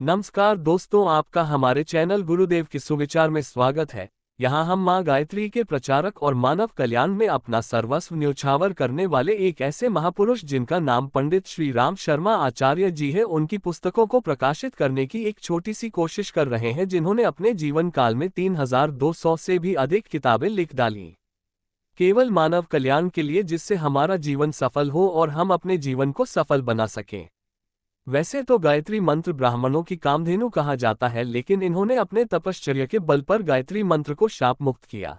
नमस्कार दोस्तों, आपका हमारे चैनल गुरुदेव के सुविचार में स्वागत है। यहाँ हम माँ गायत्री के प्रचारक और मानव कल्याण में अपना सर्वस्व न्यौछावर करने वाले एक ऐसे महापुरुष जिनका नाम पंडित श्री राम शर्मा आचार्य जी है, उनकी पुस्तकों को प्रकाशित करने की एक छोटी सी कोशिश कर रहे हैं, जिन्होंने अपने जीवन काल में 3200 से भी अधिक किताबें लिख डाली, केवल मानव कल्याण के लिए, जिससे हमारा जीवन सफल हो और हम अपने जीवन को सफल बना सकें। वैसे तो गायत्री मंत्र ब्राह्मणों की कामधेनु कहा जाता है, लेकिन इन्होंने अपने तपश्चर्या के बल पर गायत्री मंत्र को शाप मुक्त किया।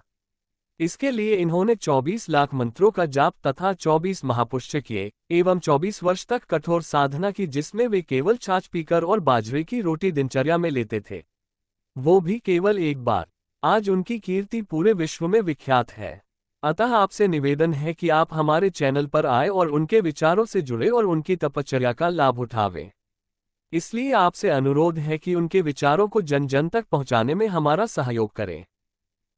इसके लिए इन्होंने 24 लाख मंत्रों का जाप तथा 24 महापुष्य किए एवं 24 वर्ष तक कठोर साधना की, जिसमें वे केवल छाछ पीकर और बाजरे की रोटी दिनचर्या में लेते थे, वो भी केवल एक बार। आज उनकी कीर्ति पूरे विश्व में विख्यात है। अतः आपसे निवेदन है कि आप हमारे चैनल पर आए और उनके विचारों से जुड़े और उनकी तपश्चर्या का लाभ उठावें। इसलिए आपसे अनुरोध है कि उनके विचारों को जन जन तक पहुंचाने में हमारा सहयोग करें।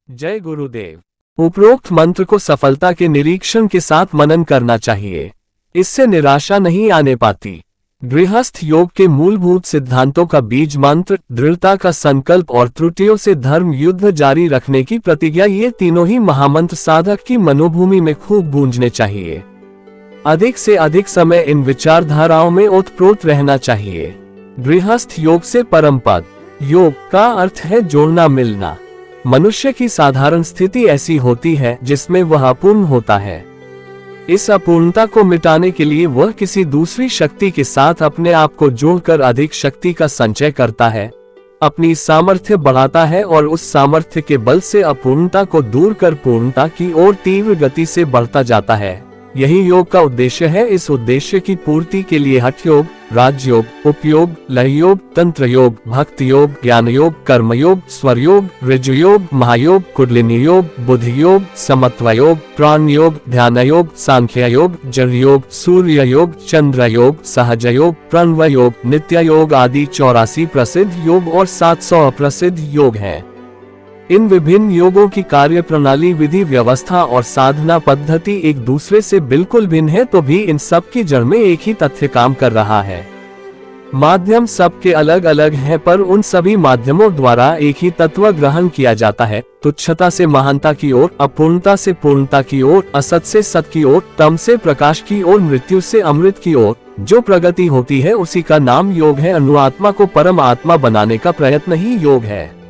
जय गुरुदेव। उपरोक्त मंत्र को सफलता के निरीक्षण के साथ मनन करना चाहिए, इससे निराशा नहीं आने पाती। गृहस्थ योग के मूलभूत सिद्धांतों का बीज मंत्र, दृढ़ता का संकल्प और त्रुटियों से धर्म युद्ध जारी रखने की प्रतिज्ञा, ये तीनों ही महामंत्र साधक की मनोभूमि में खूब गूंजने चाहिए। अधिक से अधिक समय इन विचारधाराओं में ओतप्रोत रहना चाहिए। गृहस्थ योग से परम पद। योग का अर्थ है जोड़ना, मिलना। मनुष्य की साधारण स्थिति ऐसी होती है जिसमें वह अपूर्ण होता है। इस अपूर्णता को मिटाने के लिए वह किसी दूसरी शक्ति के साथ अपने आप को जोड़कर अधिक शक्ति का संचय करता है, अपनी सामर्थ्य बढ़ाता है और उस सामर्थ्य के बल से अपूर्णता को दूर कर पूर्णता की ओर तीव्र गति से बढ़ता जाता है। यही योग का उद्देश्य है। इस उद्देश्य की पूर्ति के लिए हठ योग, राजयोग, उपयोग, लय योग, तंत्र योग, भक्ति योग, ज्ञान योग, कर्म योग, स्वर योग, ऋजु योग, महायोग, कुंडलिनी योग, बुद्धि योग, समत्व योग, प्राण योग, ध्यान योग, सांख्य योग, जड़ योग, सूर्य योग, चंद्र योग, सहज योग, प्रणव योग, नित्य योग आदि 84 प्रसिद्ध योग और 700 अप्रसिद्ध योग हैं। इन विभिन्न योगों की कार्य प्रणाली, विधि, व्यवस्था और साधना पद्धति एक दूसरे से बिल्कुल भिन्न है, तो भी इन सब की जड़ में एक ही तथ्य काम कर रहा है। माध्यम सबके अलग अलग हैं, पर उन सभी माध्यमों द्वारा एक ही तत्व ग्रहण किया जाता है। तुच्छता से महानता की ओर, अपूर्णता से पूर्णता की ओर, असत से सत की ओर, तम से प्रकाश की ओर, मृत्यु से अमृत की ओर जो प्रगति होती है, उसी का नाम योग है। अनुआत्मा को परम आत्मा बनाने का प्रयत्न ही योग है।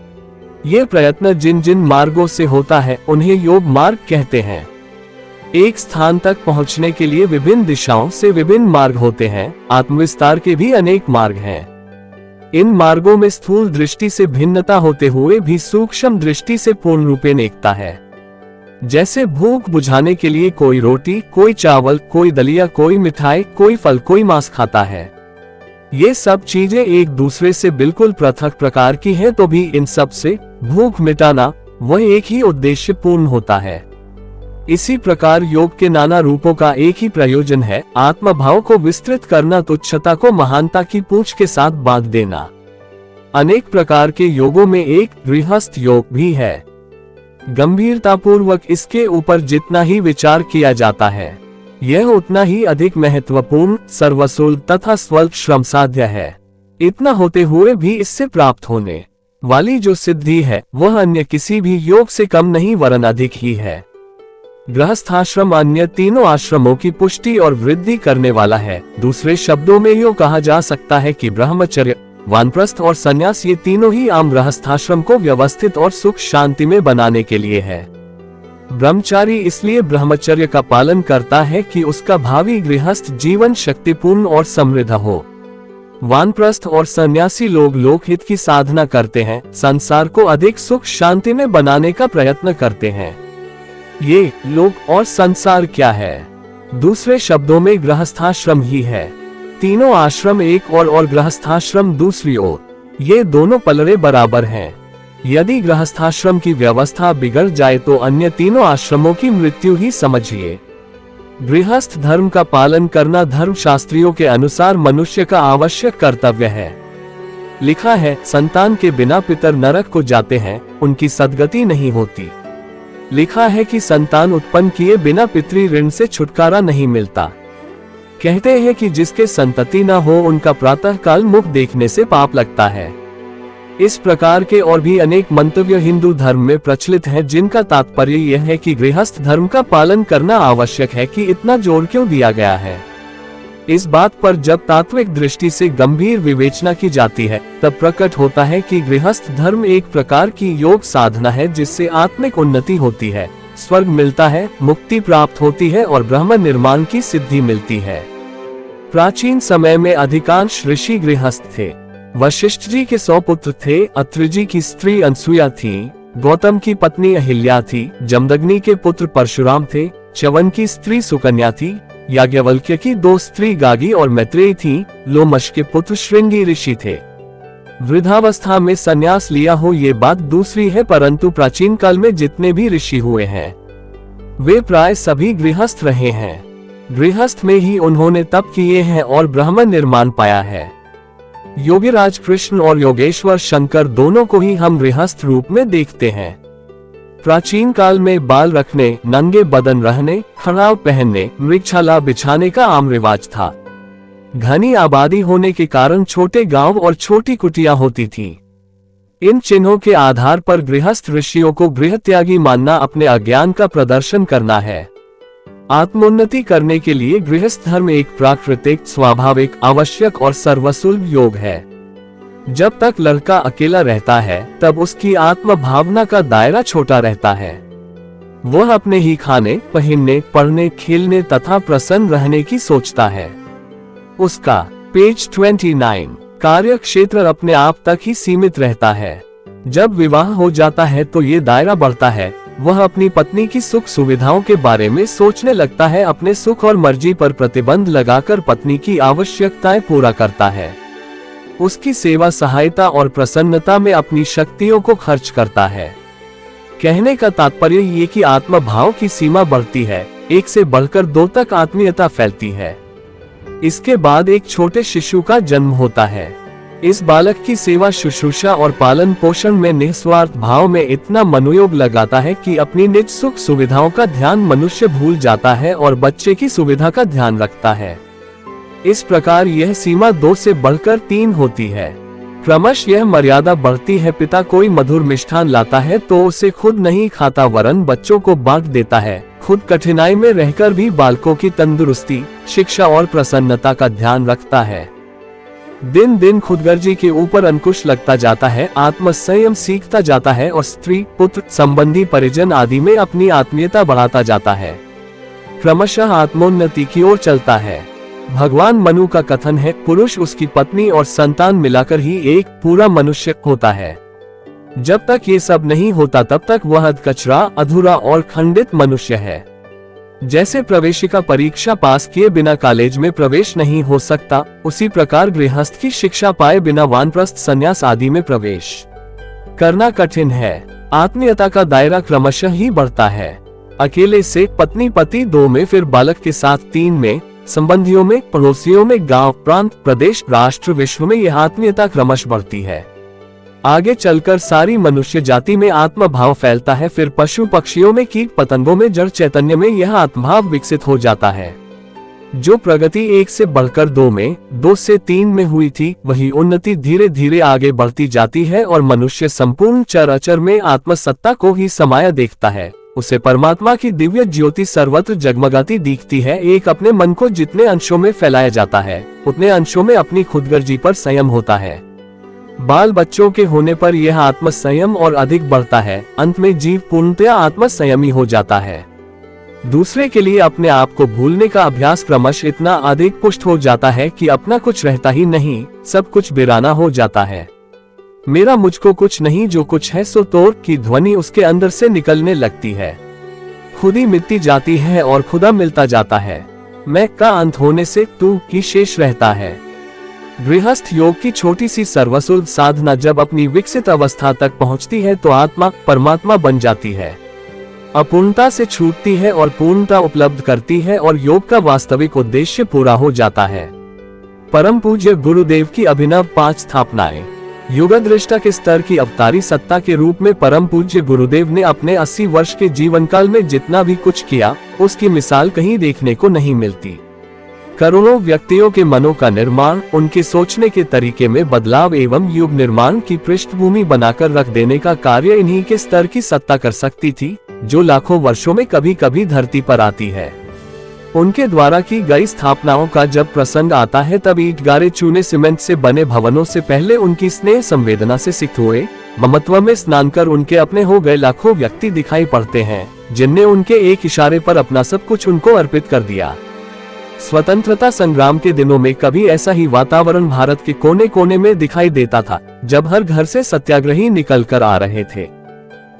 ये प्रयत्न जिन जिन मार्गों से होता है, उन्हें योग मार्ग कहते हैं। एक स्थान तक पहुंचने के लिए विभिन्न दिशाओं से विभिन्न मार्ग होते हैं। आत्मविस्तार के भी अनेक मार्ग हैं। इन मार्गों में स्थूल दृष्टि से भिन्नता होते हुए भी सूक्ष्म दृष्टि से पूर्ण रूपेण एकता है। जैसे भूख बुझाने के लिए कोई रोटी, कोई चावल, कोई दलिया, कोई मिठाई, कोई फल, कोई मांस खाता है। ये सब चीजें एक दूसरे से बिल्कुल पृथक प्रकार की हैं, तो भी इन सब से भूख मिटाना वह एक ही उद्देश्य पूर्ण होता है। इसी प्रकार योग के नाना रूपों का एक ही प्रयोजन है, आत्मभाव को विस्तृत करना, तुच्छता को महानता की पूंछ के साथ बांध देना। अनेक प्रकार के योगों में एक गृहस्थ योग भी है। गंभीरतापूर्वक इसके ऊपर जितना ही विचार किया जाता है, यह उतना ही अधिक महत्वपूर्ण, सर्वसुलभ तथा स्वल्प श्रम साध्य है। इतना होते हुए भी इससे प्राप्त होने वाली जो सिद्धि है, वह अन्य किसी भी योग से कम नहीं वरन अधिक ही है। गृहस्थाश्रम अन्य तीनों आश्रमों की पुष्टि और वृद्धि करने वाला है। दूसरे शब्दों में यूं कहा जा सकता है कि ब्रह्मचर्य, वानप्रस्थ और संन्यास, ये तीनों ही आम गृहस्थाश्रम को व्यवस्थित और सुख शांति में बनाने के लिए है। ब्रह्मचारी इसलिए ब्रह्मचर्य का पालन करता है कि उसका भावी गृहस्थ जीवन शक्तिपूर्ण और समृद्ध हो। वानप्रस्थ और सन्यासी लोग लोकहित की साधना करते हैं, संसार को अधिक सुख शांति में बनाने का प्रयत्न करते हैं। ये लोक और संसार क्या है? दूसरे शब्दों में गृहस्थाश्रम ही है। तीनों आश्रम एक ओर और गृहस्थाश्रम दूसरी ओर, ये दोनों पलड़े बराबर हैं। यदि गृहस्थाश्रम की व्यवस्था बिगड़ जाए तो अन्य तीनों आश्रमों की मृत्यु ही समझिए। गृहस्थ धर्म का पालन करना धर्मशास्त्रियों के अनुसार मनुष्य का आवश्यक कर्तव्य है। लिखा है, संतान के बिना पितर नरक को जाते हैं, उनकी सद्गति नहीं होती। लिखा है कि संतान उत्पन्न किए बिना पितृ ऋण से छुटकारा नहीं मिलता। कहते हैं कि जिसके संतति न हो उनका प्रातः काल मुख देखने से पाप लगता है। इस प्रकार के और भी अनेक मंतव्य हिंदू धर्म में प्रचलित हैं, जिनका तात्पर्य यह है कि गृहस्थ धर्म का पालन करना आवश्यक है कि इतना जोर क्यों दिया गया है। इस बात पर जब तात्विक दृष्टि से गंभीर विवेचना की जाती है तब प्रकट होता है कि गृहस्थ धर्म एक प्रकार की योग साधना है, जिससे आत्मिक उन्नति होती है, स्वर्ग मिलता है, मुक्ति प्राप्त होती है और ब्रह्म निर्माण की सिद्धि मिलती है। प्राचीन समय में अधिकांश ऋषि गृहस्थ थे। वशिष्ठ जी के 100 पुत्र थे, अत्रि जी की स्त्री अनसुया थी, गौतम की पत्नी अहिल्या थी, जमदग्नि के पुत्र परशुराम थे, च्यवन की स्त्री सुकन्या थी, याज्ञवल्क्य की 2 स्त्री गागी और मैत्रेयी थी, लोमश के पुत्र श्रृंगी ऋषि थे। वृद्धावस्था में संन्यास लिया हो ये बात दूसरी है, परंतु प्राचीन काल में जितने भी ऋषि हुए हैं वे प्राय सभी गृहस्थ रहे हैं। गृहस्थ में ही उन्होंने तप किए हैं और ब्रह्म निर्माण पाया है। योगीराज कृष्ण और योगेश्वर शंकर दोनों को ही हम गृहस्थ रूप में देखते हैं। प्राचीन काल में बाल रखने, नंगे बदन रहने, खड़ाव पहनने, मृगशाला बिछाने का आम रिवाज था। घनी आबादी होने के कारण छोटे गांव और छोटी कुटिया होती थी। इन चिन्हों के आधार पर गृहस्थ ऋषियों को गृहत्यागी मानना अपने अज्ञान का प्रदर्शन करना है। आत्मोन्नति करने के लिए गृहस्थ धर्म एक प्राकृतिक, स्वाभाविक, आवश्यक और सर्वसुलभ योग है। जब तक लड़का अकेला रहता है तब उसकी आत्म भावना का दायरा छोटा रहता है। वह अपने ही खाने, पहनने, पढ़ने, खेलने तथा प्रसन्न रहने की सोचता है। उसका पेज 29 कार्य क्षेत्र अपने आप तक ही सीमित रहता है। जब विवाह हो जाता है तो ये दायरा बढ़ता है। वह अपनी पत्नी की सुख सुविधाओं के बारे में सोचने लगता है, अपने सुख और मर्जी पर प्रतिबंध लगाकर पत्नी की आवश्यकताएं पूरा करता है। उसकी सेवा, सहायता और प्रसन्नता में अपनी शक्तियों को खर्च करता है। कहने का तात्पर्य ये कि आत्म भाव की सीमा बढ़ती है, 1 से बढ़कर 2 तक आत्मीयता फैलती है। इसके बाद एक छोटे शिशु का जन्म होता है। इस बालक की सेवा, शुश्रूषा और पालन पोषण में निस्वार्थ भाव में इतना मनोयोग लगाता है कि अपनी निज सुख सुविधाओं का ध्यान मनुष्य भूल जाता है और बच्चे की सुविधा का ध्यान रखता है। इस प्रकार यह सीमा 2 से बढ़कर 3 होती है। क्रमश यह मर्यादा बढ़ती है। पिता कोई मधुर मिष्ठान लाता है तो उसे खुद नहीं खाता, वरन बच्चों को बांट देता है। खुद कठिनाई में रहकर भी बालकों की तंदुरुस्ती, शिक्षा और प्रसन्नता का ध्यान रखता है। दिन दिन खुदगर्जी के ऊपर अंकुश लगता जाता है, आत्म संयम सीखता जाता है और स्त्री, पुत्र, संबंधी, परिजन आदि में अपनी आत्मीयता बढ़ाता जाता है। क्रमशः आत्मोन्नति की ओर चलता है। भगवान मनु का कथन है, पुरुष, उसकी पत्नी और संतान मिलाकर ही एक पूरा मनुष्य होता है। जब तक ये सब नहीं होता तब तक वह कचरा, अधूरा और खंडित मनुष्य है। जैसे प्रवेशिका परीक्षा पास किए बिना कॉलेज में प्रवेश नहीं हो सकता, उसी प्रकार गृहस्थ की शिक्षा पाए बिना वानप्रस्थ, संन्यास आदि में प्रवेश करना कठिन है। आत्मीयता का दायरा क्रमशः ही बढ़ता है। अकेले से, पत्नी पति 2 में, फिर बालक के साथ 3 में, संबंधियों में, पड़ोसियों में, गांव, प्रांत, प्रदेश, राष्ट्र, विश्व में यह आत्मीयता क्रमश बढ़ती है। आगे चलकर सारी मनुष्य जाति में आत्म भाव फैलता है। फिर पशु पक्षियों में, कीट पतंगों में, जड़ चैतन्य में यह आत्मभाव विकसित हो जाता है। जो प्रगति 1 से बढ़कर 2 में, 2 से 3 में हुई थी, वही उन्नति धीरे धीरे आगे बढ़ती जाती है और मनुष्य संपूर्ण चर अचर में आत्मसत्ता को ही समाया देखता है। उसे परमात्मा की दिव्य ज्योति सर्वत्र जगमगाती दिखती है। एक अपने मन को जितने अंशों में फैलाया जाता है, उतने अंशों में अपनी खुदगर्जी पर संयम होता है। बाल बच्चों के होने पर यह आत्म संयम और अधिक बढ़ता है। अंत में जीव पूर्णतया आत्म संयमी हो जाता है। दूसरे के लिए अपने आप को भूलने का अभ्यास क्रमश इतना अधिक पुष्ट हो जाता है कि अपना कुछ रहता ही नहीं, सब कुछ बिराना हो जाता है। मेरा मुझको कुछ नहीं, जो कुछ है सो तोड़ की ध्वनि उसके अंदर से निकलने लगती है। खुदी मिटती जाती है और खुदा मिलता जाता है। मैं का अंत होने से तू ही शेष रहता है। गृहस्थ योग की छोटी सी सर्वसुलभ साधना जब अपनी विकसित अवस्था तक पहुंचती है तो आत्मा परमात्मा बन जाती है, अपूर्णता से छूटती है और पूर्णता उपलब्ध करती है और योग का वास्तविक उद्देश्य पूरा हो जाता है। परम पूज्य गुरुदेव की अभिनव 5 स्थापनाएं। युगदृष्टा के स्तर की अवतारी सत्ता के रूप में परम पूज्य गुरुदेव ने अपने 80 वर्ष के जीवन काल में जितना भी कुछ किया, उसकी मिसाल कहीं देखने को नहीं मिलती। करोड़ों व्यक्तियों के मनों का निर्माण, उनके सोचने के तरीके में बदलाव एवं युग निर्माण की पृष्ठभूमि बनाकर रख देने का कार्य इन्हीं के स्तर की सत्ता कर सकती थी, जो लाखों वर्षों में कभी कभी धरती पर आती है। उनके द्वारा की गई स्थापनाओं का जब प्रसंग आता है तब ईंट गारे चूने सीमेंट से बने भवनों से पहले उनकी स्नेह संवेदना से सिक्त हुए ममत्व में स्नान कर उनके अपने हो गए लाखों व्यक्ति दिखाई पड़ते हैं, जिनने उनके एक इशारे पर अपना सब कुछ उनको अर्पित कर दिया। स्वतंत्रता संग्राम के दिनों में कभी ऐसा ही वातावरण भारत के कोने कोने में दिखाई देता था, जब हर घर से सत्याग्रही निकल कर आ रहे थे।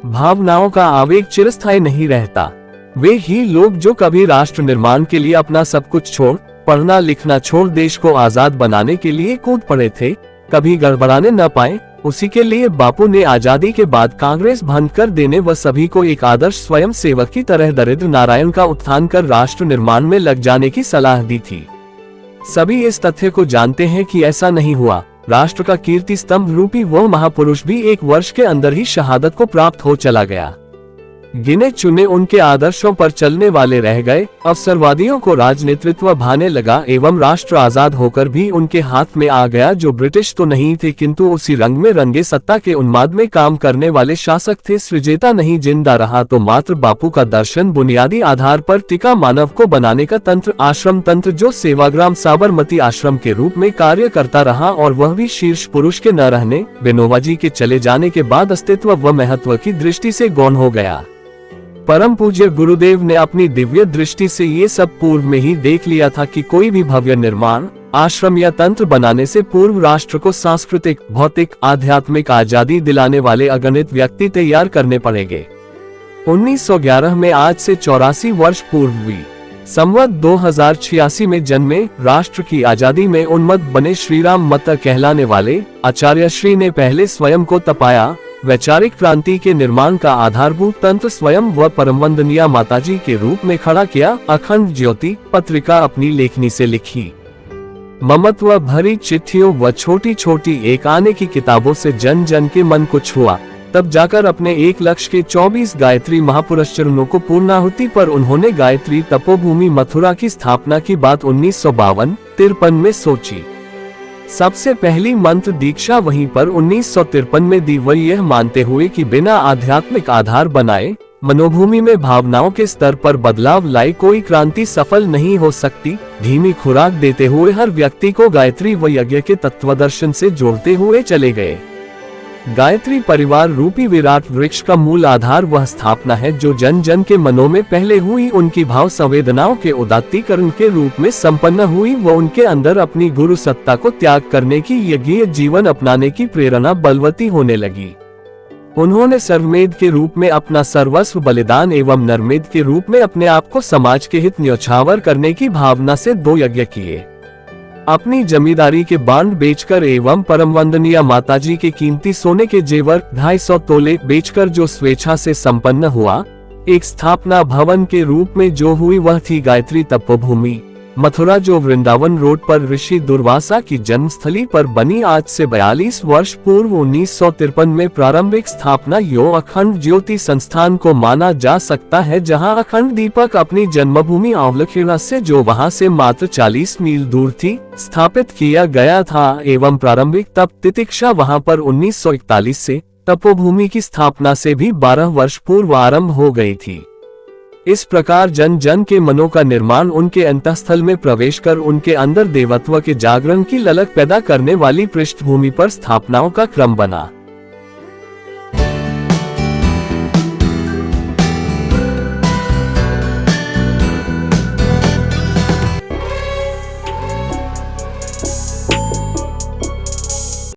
भावनाओं का आवेग चिरस्थायी नहीं रहता। वे ही लोग जो कभी राष्ट्र निर्माण के लिए अपना सब कुछ छोड़, पढ़ना लिखना छोड़ देश को आजाद बनाने के लिए कूद पड़े थे, कभी गड़बड़ाने न पाए, उसी के लिए बापू ने आजादी के बाद कांग्रेस भंग कर देने व सभी को एक आदर्श स्वयं सेवक की तरह दरिद्र नारायण का उत्थान कर राष्ट्र निर्माण में लग जाने की सलाह दी थी। सभी इस तथ्य को जानते हैं कि ऐसा नहीं हुआ। राष्ट्र का कीर्ति स्तंभ रूपी वो महापुरुष भी एक वर्ष के अंदर ही शहादत को प्राप्त हो चला गया। गिने चुने उनके आदर्शों पर चलने वाले रह गए। अवसरवादियों को राजनेतृत्व भाने लगा एवं राष्ट्र आजाद होकर भी उनके हाथ में आ गया, जो ब्रिटिश तो नहीं थे किंतु उसी रंग में रंगे सत्ता के उन्माद में काम करने वाले शासक थे। सृजेता नहीं जिंदा रहा तो मात्र बापू का दर्शन बुनियादी आधार पर टिका मानव को बनाने का तंत्र, आश्रम तंत्र, जो सेवाग्राम साबरमती आश्रम के रूप में कार्य करता रहा और वह भी शीर्ष पुरुष के न रहने, विनोबा जी के चले जाने के बाद अस्तित्व व महत्व की दृष्टि से गौण हो गया। परम पूज्य गुरुदेव ने अपनी दिव्य दृष्टि से ये सब पूर्व में ही देख लिया था कि कोई भी भव्य निर्माण, आश्रम या तंत्र बनाने से पूर्व राष्ट्र को सांस्कृतिक, भौतिक, आध्यात्मिक आजादी दिलाने वाले अगणित व्यक्ति तैयार करने पड़ेंगे। 1911 में आज से 84 वर्ष पूर्व हुई संवत 2086 में जन्मे, राष्ट्र की आजादी में उन्मत्त बने श्रीराम मत कहलाने वाले आचार्य श्री ने पहले स्वयं को तपाया। वैचारिक क्रांति के निर्माण का आधारभूत तंत्र स्वयं व परमवंदनीय माताजी के रूप में खड़ा किया। अखंड ज्योति पत्रिका अपनी लेखनी से लिखी ममत्व भरी चिट्ठियों व छोटी छोटी एक आने की किताबों से जन जन के मन को छुआ। तब जाकर अपने 1 लक्ष्य के 24 गायत्री महापुरुष चरणों को पूर्णाहुति पर उन्होंने गायत्री तपोभूमि मथुरा की स्थापना की बात 1952-53 में सोची। सबसे पहली मंत्र दीक्षा वहीं पर 1953 में दी, वही यह मानते हुए कि बिना आध्यात्मिक आधार बनाए मनोभूमि में भावनाओं के स्तर पर बदलाव लाए कोई क्रांति सफल नहीं हो सकती। धीमी खुराक देते हुए हर व्यक्ति को गायत्री व यज्ञ के तत्वदर्शन से जोड़ते हुए चले गए। गायत्री परिवार रूपी विराट वृक्ष का मूल आधार वह स्थापना है जो जन जन के मनों में पहले हुई उनकी भाव संवेदनाओं के उदात्तीकरण के रूप में संपन्न हुई व उनके अंदर अपनी गुरु सत्ता को त्याग करने की यज्ञीय जीवन अपनाने की प्रेरणा बलवती होने लगी। उन्होंने सर्वमेध के रूप में अपना सर्वस्व बलिदान एवं नरमेध के रूप में अपने आप को समाज के हित न्यौछावर करने की भावना से 2 यज्ञ किए। अपनी जमींदारी के बांड बेचकर एवं परमवंदनीय माताजी के कीमती सोने के जेवर 250 तोले बेचकर जो स्वेच्छा से संपन्न हुआ, एक स्थापना भवन के रूप में जो हुई वह थी गायत्री तपोभूमि मथुरा, जो वृंदावन रोड पर ऋषि दुर्वासा की जन्मस्थली पर बनी। आज से 42 वर्ष पूर्व 1953 में प्रारंभिक स्थापना यो अखंड ज्योति संस्थान को माना जा सकता है, जहां अखंड दीपक अपनी जन्मभूमि अवलखेड़ा से, जो वहां से मात्र 40 मील दूर थी, स्थापित किया गया था एवं प्रारंभिक तप तितिक्षा वहां पर 1941 से तपोभूमि की स्थापना से भी 12 वर्ष पूर्व आरंभ हो गई थी। इस प्रकार जन जन के मनों का निर्माण उनके अंतःस्थल में प्रवेश कर उनके अंदर देवत्व के जागरण की ललक पैदा करने वाली पृष्ठभूमि पर स्थापनाओं का क्रम बना।